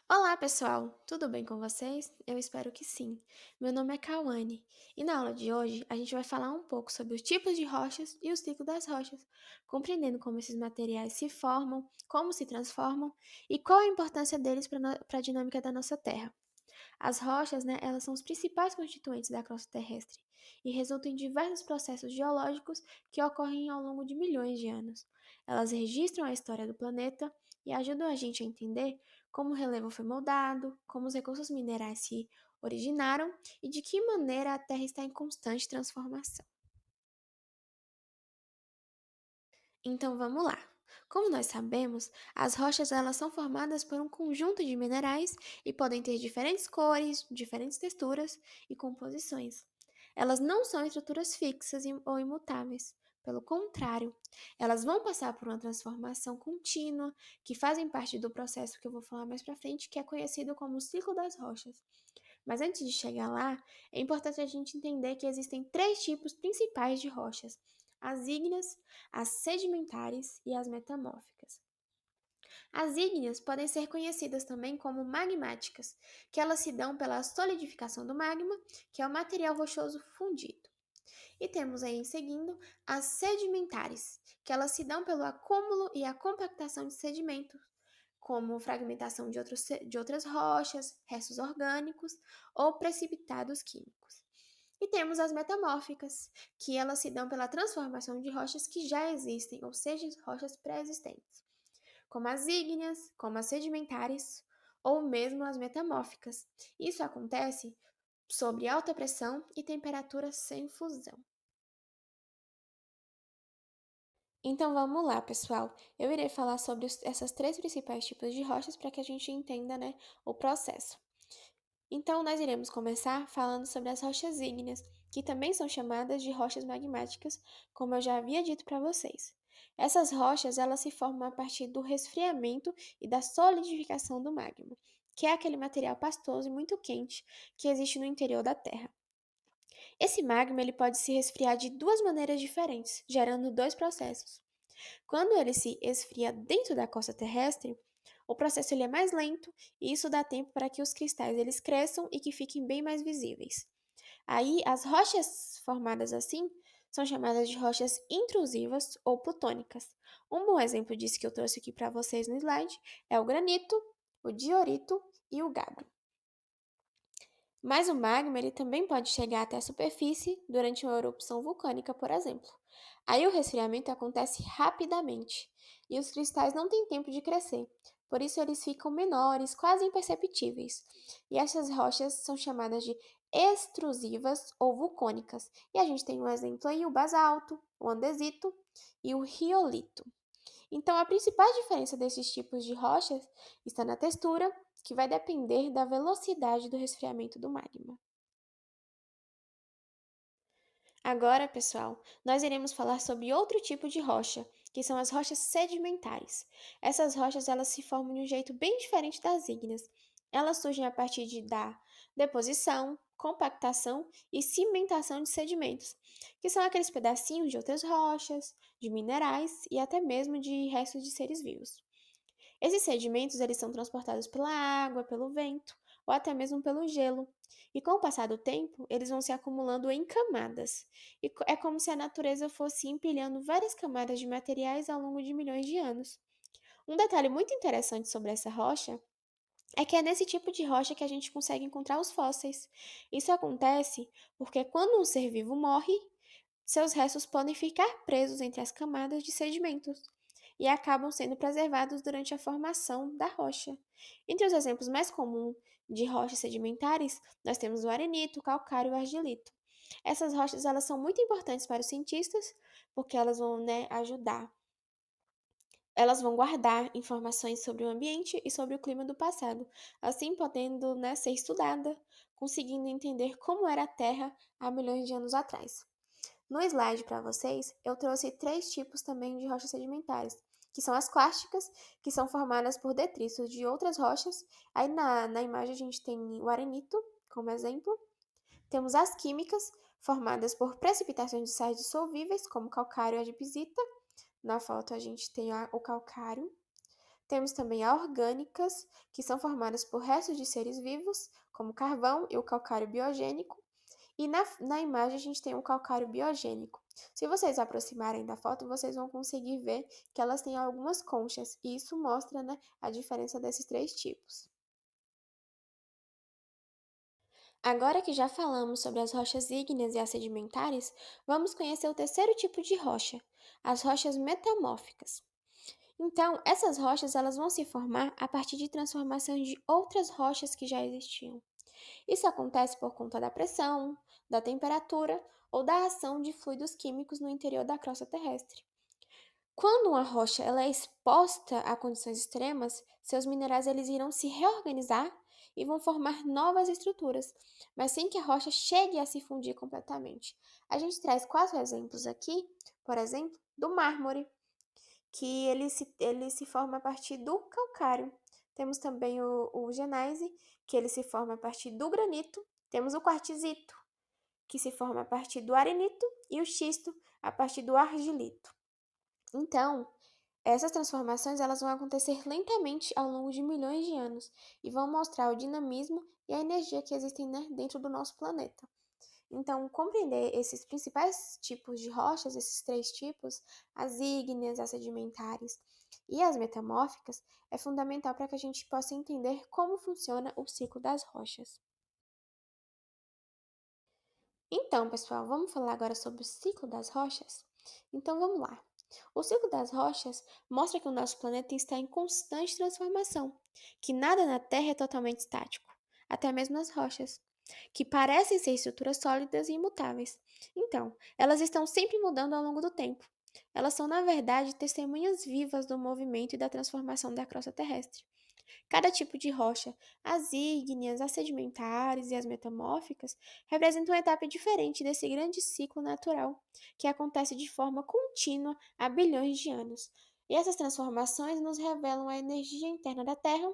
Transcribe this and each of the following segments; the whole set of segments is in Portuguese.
Olá, pessoal! Tudo bem com vocês? Eu espero que sim. Meu nome é Cauane e na aula de hoje a gente vai falar um pouco sobre os tipos de rochas e o ciclo das rochas, compreendendo como esses materiais se formam, como se transformam e qual a importância deles para a dinâmica da nossa Terra. As rochas, né, elas são os principais constituintes da crosta terrestre e resultam em diversos processos geológicos que ocorrem ao longo de milhões de anos. Elas registram a história do planeta e ajudam a gente a entender como o relevo foi moldado, como os recursos minerais se originaram e de que maneira a Terra está em constante transformação. Então vamos lá. Como nós sabemos, as rochas elas são formadas por um conjunto de minerais e podem ter diferentes cores, diferentes texturas e composições. Elas não são estruturas fixas ou imutáveis. Pelo contrário, elas vão passar por uma transformação contínua, que fazem parte do processo que eu vou falar mais para frente, que é conhecido como o ciclo das rochas. Mas antes de chegar lá, é importante a gente entender que existem três tipos principais de rochas: as ígneas, as sedimentares e as metamórficas. As ígneas podem ser conhecidas também como magmáticas, que elas se dão pela solidificação do magma, que é o material rochoso fundido. E temos aí em seguida as sedimentares, que elas se dão pelo acúmulo e a compactação de sedimentos, como fragmentação de outras rochas, restos orgânicos ou precipitados químicos. E temos as metamórficas, que elas se dão pela transformação de rochas que já existem, ou seja, rochas pré-existentes, como as ígneas, como as sedimentares ou mesmo as metamórficas. Isso acontece sob alta pressão e temperatura sem fusão. Então vamos lá, pessoal. Eu irei falar sobre essas três principais tipos de rochas para que a gente entenda, né, o processo. Então, nós iremos começar falando sobre as rochas ígneas, que também são chamadas de rochas magmáticas, como eu já havia dito para vocês. Essas rochas, elas se formam a partir do resfriamento e da solidificação do magma, que é aquele material pastoso e muito quente que existe no interior da Terra. Esse magma ele pode se resfriar de duas maneiras diferentes, gerando dois processos. Quando ele se esfria dentro da crosta terrestre, o processo ele é mais lento e isso dá tempo para que os cristais eles cresçam e que fiquem bem mais visíveis. Aí, as rochas formadas assim são chamadas de rochas intrusivas ou plutônicas. Um bom exemplo disso que eu trouxe aqui para vocês no slide é o granito, o diorito e o gabbro. Mas o magma ele também pode chegar até a superfície durante uma erupção vulcânica, por exemplo. Aí o resfriamento acontece rapidamente e os cristais não têm tempo de crescer, por isso eles ficam menores, quase imperceptíveis. E essas rochas são chamadas de extrusivas ou vulcânicas. E a gente tem um exemplo aí, o basalto, o andesito e o riolito. Então, a principal diferença desses tipos de rochas está na textura, que vai depender da velocidade do resfriamento do magma. Agora, pessoal, nós iremos falar sobre outro tipo de rocha, que são as rochas sedimentares. Essas rochas elas se formam de um jeito bem diferente das ígneas. Elas surgem a partir da deposição, compactação e cimentação de sedimentos, que são aqueles pedacinhos de outras rochas, de minerais e até mesmo de restos de seres vivos. Esses sedimentos eles são transportados pela água, pelo vento ou até mesmo pelo gelo. E com o passar do tempo, eles vão se acumulando em camadas. E é como se a natureza fosse empilhando várias camadas de materiais ao longo de milhões de anos. Um detalhe muito interessante sobre essa rocha é que é nesse tipo de rocha que a gente consegue encontrar os fósseis. Isso acontece porque quando um ser vivo morre, seus restos podem ficar presos entre as camadas de sedimentos e acabam sendo preservados durante a formação da rocha. Entre os exemplos mais comuns de rochas sedimentares, nós temos o arenito, o calcário e o argilito. Essas rochas elas são muito importantes para os cientistas porque elas vão, né, ajudar. Elas vão guardar informações sobre o ambiente e sobre o clima do passado, assim podendo, né, ser estudada, conseguindo entender como era a Terra há milhões de anos atrás. No slide para vocês, eu trouxe três tipos também de rochas sedimentares, que são as clásticas, que são formadas por detritos de outras rochas. Aí na imagem a gente tem o arenito como exemplo. Temos as químicas, formadas por precipitações de sais dissolvíveis, como calcário e adipesita. Na foto a gente tem o calcário. Temos também orgânicas, que são formadas por restos de seres vivos, como o carvão e o calcário biogênico. E na imagem a gente tem um calcário biogênico. Se vocês aproximarem da foto, vocês vão conseguir ver que elas têm algumas conchas, e isso mostra, né, a diferença desses três tipos. Agora que já falamos sobre as rochas ígneas e as sedimentares, vamos conhecer o terceiro tipo de rocha, as rochas metamórficas. Então, essas rochas elas vão se formar a partir de transformação de outras rochas que já existiam. Isso acontece por conta da pressão, da temperatura ou da ação de fluidos químicos no interior da crosta terrestre. Quando uma rocha ela é exposta a condições extremas, seus minerais eles irão se reorganizar e vão formar novas estruturas, mas sem que a rocha chegue a se fundir completamente. A gente traz quatro exemplos aqui, por exemplo, do mármore, que ele se forma a partir do calcário. Temos também o genaise, que ele se forma a partir do granito. Temos o quartzito, que se forma a partir do arenito, e o xisto, a partir do argilito. Então, essas transformações elas vão acontecer lentamente ao longo de milhões de anos e vão mostrar o dinamismo e a energia que existem, né, dentro do nosso planeta. Então, compreender esses principais tipos de rochas, esses três tipos, as ígneas, as sedimentares e as metamórficas, é fundamental para que a gente possa entender como funciona o ciclo das rochas. Então, pessoal, vamos falar agora sobre o ciclo das rochas? Então, vamos lá. O ciclo das rochas mostra que o nosso planeta está em constante transformação, que nada na Terra é totalmente estático, até mesmo as rochas, que parecem ser estruturas sólidas e imutáveis. Então, elas estão sempre mudando ao longo do tempo. Elas são, na verdade, testemunhas vivas do movimento e da transformação da crosta terrestre. Cada tipo de rocha, as ígneas, as sedimentares e as metamórficas, representam uma etapa diferente desse grande ciclo natural, que acontece de forma contínua há bilhões de anos. E essas transformações nos revelam a energia interna da Terra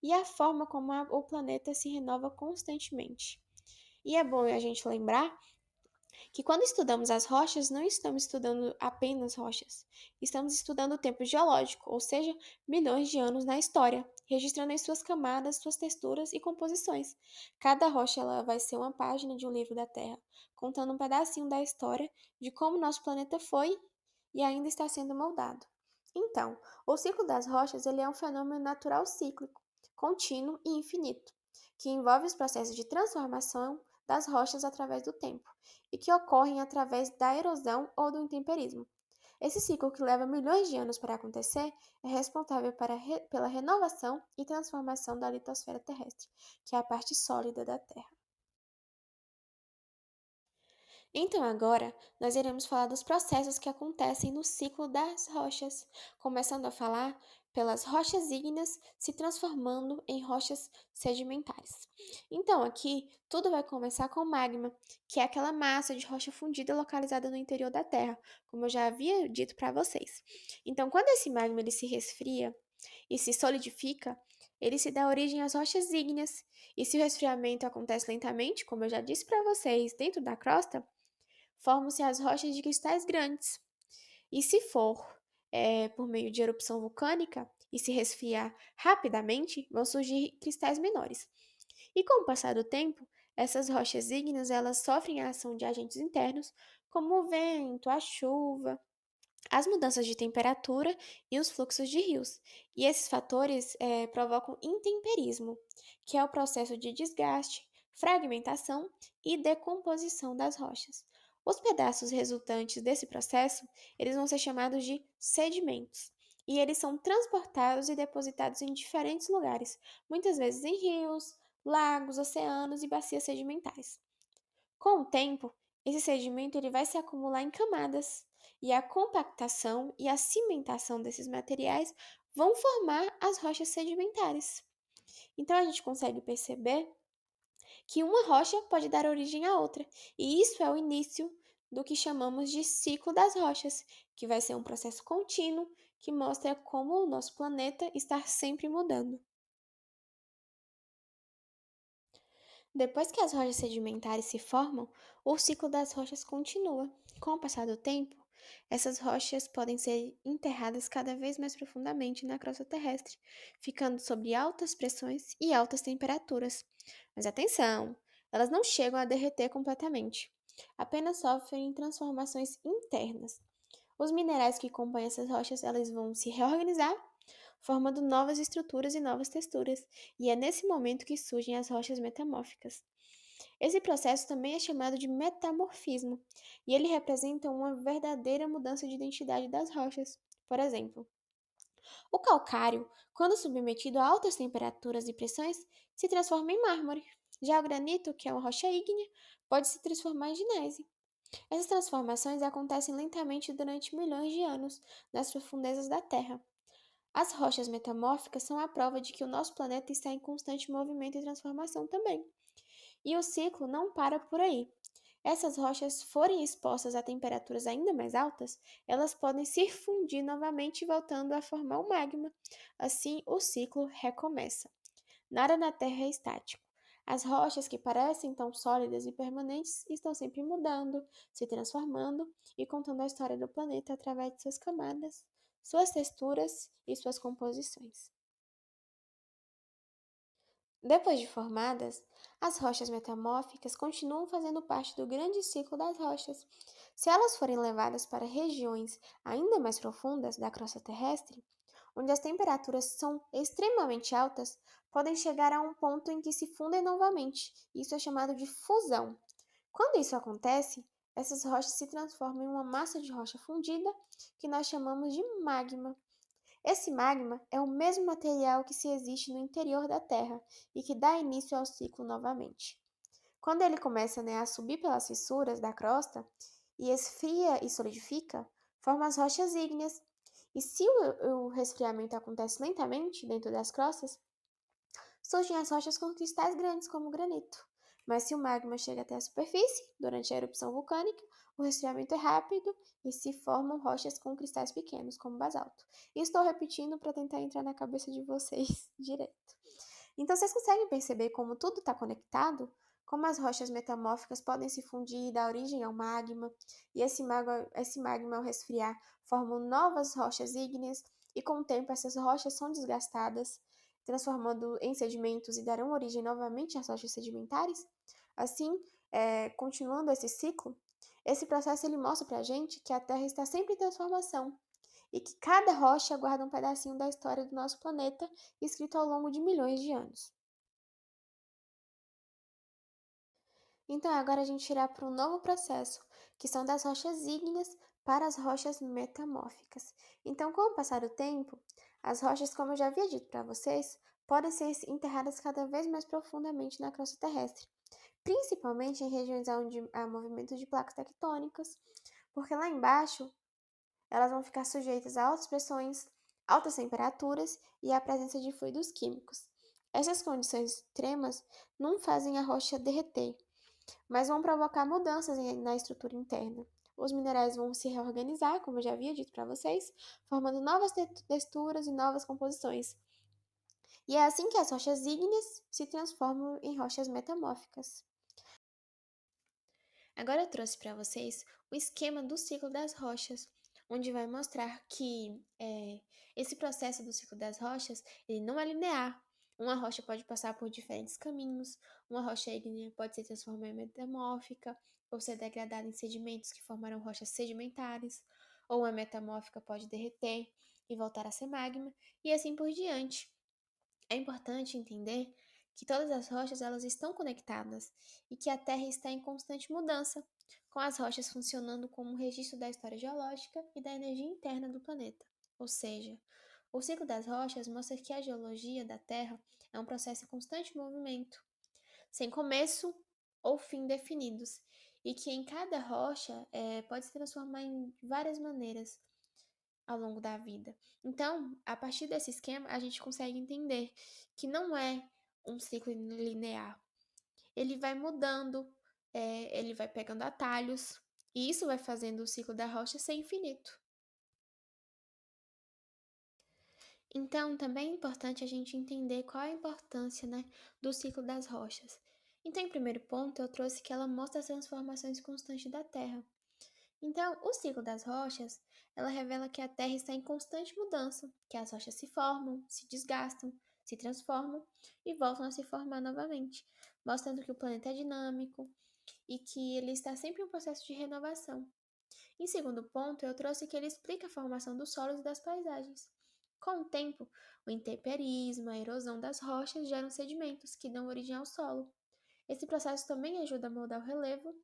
e a forma como o planeta se renova constantemente. E é bom a gente lembrar que quando estudamos as rochas, não estamos estudando apenas rochas. Estamos estudando o tempo geológico, ou seja, milhões de anos na história, registrando as suas camadas, suas texturas e composições. Cada rocha ela vai ser uma página de um livro da Terra, contando um pedacinho da história de como nosso planeta foi e ainda está sendo moldado. Então, o ciclo das rochas ele é um fenômeno natural cíclico, contínuo e infinito, que envolve os processos de transformação das rochas através do tempo e que ocorrem através da erosão ou do intemperismo. Esse ciclo, que leva milhões de anos para acontecer, é responsável pela renovação e transformação da litosfera terrestre, que é a parte sólida da Terra. Então, agora, nós iremos falar dos processos que acontecem no ciclo das rochas, começando a falar pelas rochas ígneas se transformando em rochas sedimentares. Então, aqui, tudo vai começar com o magma, que é aquela massa de rocha fundida localizada no interior da Terra, como eu já havia dito para vocês. Então, quando esse magma ele se resfria e se solidifica, ele se dá origem às rochas ígneas. E se o resfriamento acontece lentamente, como eu já disse para vocês, dentro da crosta, formam-se as rochas de cristais grandes. E se for por meio de erupção vulcânica e se resfriar rapidamente, vão surgir cristais menores. E com o passar do tempo, essas rochas ígneas elas sofrem a ação de agentes internos, como o vento, a chuva, as mudanças de temperatura e os fluxos de rios. E esses fatores provocam intemperismo, que é o processo de desgaste, fragmentação e decomposição das rochas. Os pedaços resultantes desse processo, eles vão ser chamados de sedimentos. E eles são transportados e depositados em diferentes lugares, muitas vezes em rios, lagos, oceanos e bacias sedimentares. Com o tempo, esse sedimento ele vai se acumular em camadas, e a compactação e a cimentação desses materiais vão formar as rochas sedimentares. Então a gente consegue perceber que uma rocha pode dar origem a outra, e isso é o início do que chamamos de ciclo das rochas, que vai ser um processo contínuo que mostra como o nosso planeta está sempre mudando. Depois que as rochas sedimentares se formam, o ciclo das rochas continua. Com o passar do tempo, Essas rochas podem ser enterradas cada vez mais profundamente na crosta terrestre, ficando sob altas pressões e altas temperaturas. Mas atenção, elas não chegam a derreter completamente, apenas sofrem transformações internas. Os minerais que compõem essas rochas, elas vão se reorganizar, formando novas estruturas e novas texturas, e é nesse momento que surgem as rochas metamórficas. Esse processo também é chamado de metamorfismo, e ele representa uma verdadeira mudança de identidade das rochas. Por exemplo, o calcário, quando submetido a altas temperaturas e pressões, se transforma em mármore. Já o granito, que é uma rocha ígnea, pode se transformar em gneiss. Essas transformações acontecem lentamente durante milhões de anos nas profundezas da Terra. As rochas metamórficas são a prova de que o nosso planeta está em constante movimento e transformação também. E o ciclo não para por aí. Essas rochas forem expostas a temperaturas ainda mais altas, elas podem se fundir novamente, voltando a formar o magma. Assim, o ciclo recomeça. Nada na Terra é estático. As rochas que parecem tão sólidas e permanentes estão sempre mudando, se transformando e contando a história do planeta através de suas camadas, suas texturas e suas composições. Depois de formadas, as rochas metamórficas continuam fazendo parte do grande ciclo das rochas. Se elas forem levadas para regiões ainda mais profundas da crosta terrestre, onde as temperaturas são extremamente altas, podem chegar a um ponto em que se fundem novamente. Isso é chamado de fusão. Quando isso acontece, essas rochas se transformam em uma massa de rocha fundida, que nós chamamos de magma. Esse magma é o mesmo material que se existe no interior da Terra e que dá início ao ciclo novamente. Quando ele começa, a subir pelas fissuras da crosta e esfria e solidifica, forma as rochas ígneas. E se o resfriamento acontece lentamente dentro das crostas, surgem as rochas com cristais grandes, como o granito. Mas se o magma chega até a superfície, durante a erupção vulcânica, o resfriamento é rápido e se formam rochas com cristais pequenos, como o basalto. E estou repetindo para tentar entrar na cabeça de vocês direto. Então, vocês conseguem perceber como tudo está conectado? Como as rochas metamórficas podem se fundir e dar origem ao magma, e esse magma, ao resfriar, formam novas rochas ígneas, e com o tempo essas rochas são desgastadas, transformando em sedimentos e darão origem novamente às rochas sedimentares? Assim, continuando esse ciclo, esse processo ele mostra para a gente que a Terra está sempre em transformação e que cada rocha guarda um pedacinho da história do nosso planeta, escrito ao longo de milhões de anos. Então, agora a gente irá para um novo processo, que são das rochas ígneas para as rochas metamórficas. Então, com o passar do tempo, as rochas, como eu já havia dito para vocês, podem ser enterradas cada vez mais profundamente na crosta terrestre, principalmente em regiões onde há movimento de placas tectônicas, porque lá embaixo elas vão ficar sujeitas a altas pressões, altas temperaturas e à presença de fluidos químicos. Essas condições extremas não fazem a rocha derreter, mas vão provocar mudanças na estrutura interna. Os minerais vão se reorganizar, como eu já havia dito para vocês, formando novas texturas e novas composições. E é assim que as rochas ígneas se transformam em rochas metamórficas. Agora eu trouxe para vocês o esquema do ciclo das rochas, onde vai mostrar que esse processo do ciclo das rochas ele não é linear. Uma rocha pode passar por diferentes caminhos, uma rocha ígnea pode se transformar em metamórfica, ou ser degradada em sedimentos que formarão rochas sedimentares, ou uma metamórfica pode derreter e voltar a ser magma, e assim por diante. É importante entender que todas as rochas elas estão conectadas e que a Terra está em constante mudança, com as rochas funcionando como um registro da história geológica e da energia interna do planeta. Ou seja, o ciclo das rochas mostra que a geologia da Terra é um processo em constante movimento, sem começo ou fim definidos, e que em cada rocha pode se transformar em várias maneiras ao longo da vida. Então, a partir desse esquema, a gente consegue entender que não é um ciclo linear. Ele vai mudando, ele vai pegando atalhos, e isso vai fazendo o ciclo da rocha ser infinito. Então, também é importante a gente entender qual a importância, do ciclo das rochas. Então, em primeiro ponto, eu trouxe que ela mostra as transformações constantes da Terra. Então, o ciclo das rochas, ela revela que a Terra está em constante mudança, que as rochas se formam, se desgastam, se transformam e voltam a se formar novamente, mostrando que o planeta é dinâmico e que ele está sempre em um processo de renovação. Em segundo ponto, eu trouxe que ele explica a formação dos solos e das paisagens. Com o tempo, o intemperismo, a erosão das rochas geram sedimentos que dão origem ao solo. Esse processo também ajuda a moldar o relevo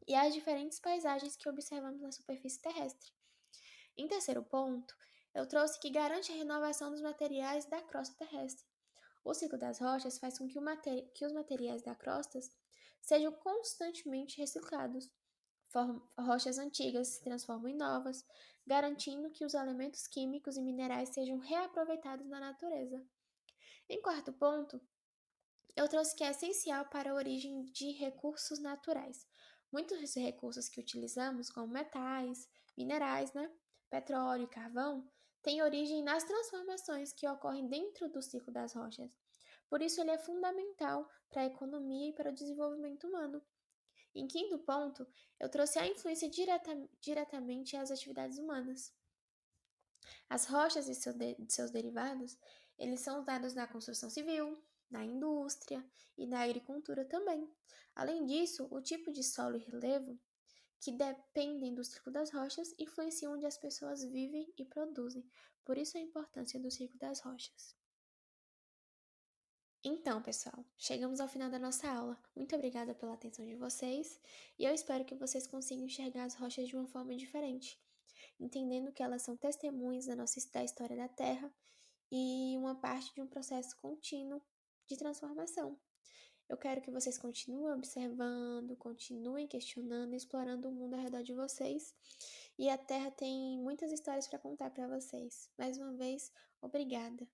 e as diferentes paisagens que observamos na superfície terrestre. Em terceiro ponto, eu trouxe que garante a renovação dos materiais da crosta terrestre. O ciclo das rochas faz com que, que os materiais da crosta sejam constantemente reciclados. Rochas antigas se transformam em novas, garantindo que os elementos químicos e minerais sejam reaproveitados na natureza. Em quarto ponto, eu trouxe que é essencial para a origem de recursos naturais. Muitos dos recursos que utilizamos, como metais, minerais, petróleo e carvão, têm origem nas transformações que ocorrem dentro do ciclo das rochas. Por isso, ele é fundamental para a economia e para o desenvolvimento humano. Em quinto ponto, eu trouxe a influência diretamente às atividades humanas. As rochas e seus derivados, eles são usados na construção civil, na indústria e na agricultura também. Além disso, o tipo de solo e relevo, que dependem do ciclo das rochas, influenciam onde as pessoas vivem e produzem. Por isso a importância do ciclo das rochas. Então, pessoal, chegamos ao final da nossa aula. Muito obrigada pela atenção de vocês e eu espero que vocês consigam enxergar as rochas de uma forma diferente, entendendo que elas são testemunhas da história da Terra e uma parte de um processo contínuo de transformação. Eu quero que vocês continuem observando, continuem questionando, explorando o mundo ao redor de vocês. E a Terra tem muitas histórias para contar para vocês. Mais uma vez, obrigada.